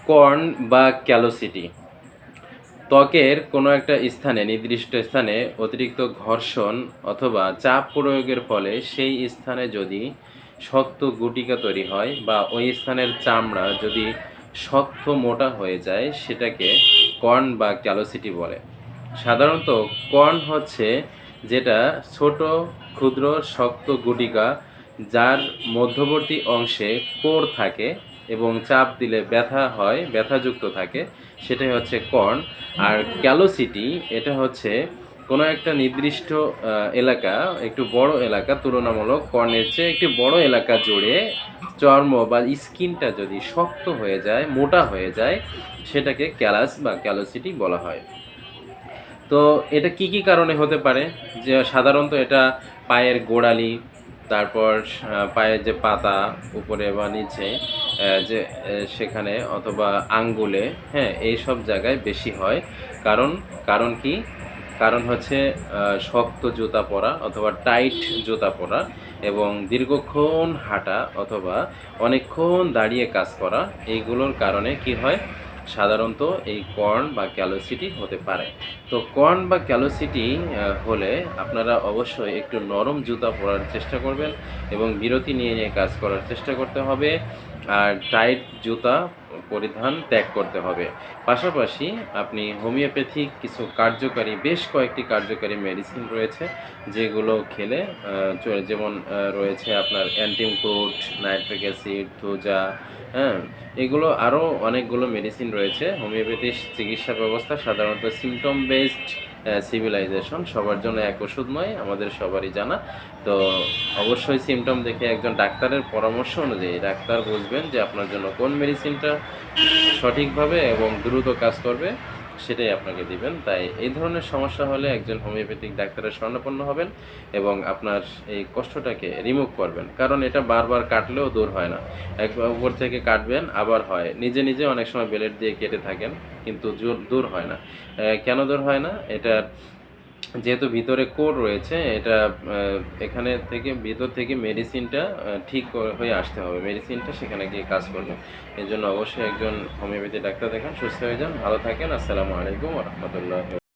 Corn বা ক্যালোসিটি ত্বকের কোনো একটা স্থানে, নির্দিষ্ট স্থানে অতিরিক্ত ঘর্ষণ অথবা চাপ প্রয়োগের ফলে সেই স্থানে যদি শক্ত গুটিকা তৈরি হয় বা ওই স্থানের চামড়া যদি শক্ত মোটা হয়ে যায়, সেটাকে কর্ন বা ক্যালোসিটি বলে। সাধারণত কর্ন হচ্ছে যেটা ছোট ক্ষুদ্র শক্ত গুটিকা, যার মধ্যবর্তী অংশে কোর থাকে এবং চাপ দিলে ব্যথা হয়, ব্যথাযুক্ত থাকে, সেটাই হচ্ছে কর্ন। আর ক্যালোসিটি এটা হচ্ছে কোনো একটা নির্দিষ্ট এলাকা, একটু বড় এলাকা, তুলনামূলক কর্নের চেয়ে একটি বড় এলাকা জুড়ে চর্ম বা স্কিনটা যদি শক্ত হয়ে যায়, মোটা হয়ে যায়, সেটাকে ক্যালাস বা ক্যালোসিটি বলা হয়। তো এটা কি কি কারণে হতে পারে? যে সাধারণত এটা পায়ের গোড়ালি, তারপর পায়ের যে পাতা উপরে বা নিচে, যে সেখানে, অথবা আঙ্গুলে, হ্যাঁ, এই সব জায়গায় বেশি হয়। কারণ কারণ কি? কারণ হচ্ছে শক্ত জুতা পরা অথবা টাইট জুতা পরা এবং দীর্ঘক্ষণ হাঁটা অথবা অনেকক্ষণ দাঁড়িয়ে কাজ করা, এইগুলোর কারণে কি হয়? সাধারণত এই কর্ন বা ক্যালোসিটি হতে পারে। তো কর্ন বা ক্যালোসিটি হলে আপনারা অবশ্যই একটু নরম জুতা পরার চেষ্টা করবেন এবং বিরতি নিয়ে নিয়ে কাজ করার চেষ্টা করতে হবে, আর টাইট জুতা পরিধান ত্যাগ করতে হবে। পাশাপাশি আপনি হোমিওপ্যাথিক কিছু কার্যকারী, বেশ কয়েকটি কার্যকারী মেডিসিন রয়েছে, যেগুলো খেলে যেমন রয়েছে আপনার অ্যান্টিমক্রুট, নাইট্রিক অ্যাসিড, থুজা, হ্যাঁ, এগুলো আরও অনেকগুলো মেডিসিন রয়েছে। হোমিওপ্যাথি চিকিৎসা ব্যবস্থা সাধারণত সিমটম বেসড সিভিলাইজেশন, সবার জন্য এক ওষুধ নয়, আমাদের সবারই জানা। তো অবশ্যই সিমটম দেখে একজন ডাক্তারের পরামর্শ অনুযায়ী ডাক্তার বুঝবেন যে আপনার জন্য কোন মেডিসিনটা সঠিকভাবে এবং দ্রুত কাজ করবে, সেটাই আপনাকে দিবেন। তাই এই ধরনের সমস্যা হলে একজন হোমিওপ্যাথিক ডাক্তারের শরণাপন্ন হবেন এবং আপনার এই কষ্টটাকে রিমুভ করবেন। কারণ এটা বারবার কাটলেও দূর হয় না। একবার উপর থেকে কাটবেন, আবার হয়, নিজে নিজে অনেক সময় ব্লেড দিয়ে কেটে থাকেন, কিন্তু দূর হয় না। কেন দূর হয় না? এটা যেহেতু ভিতরে কোর রয়েছে, এটা এখানে থেকে, ভিতর থেকে মেডিসিনটা ঠিক হয়ে আসতে হবে, মেডিসিনটা সেখানে গিয়ে কাজ করবে। এর জন্য অবশ্যই একজন হোমিওপ্যাথি ডাক্তার দেখান, সুস্থ হয়ে যান, ভালো থাকেন। আসসালামু আলাইকুম ওয়া রাহমাতুল্লাহ।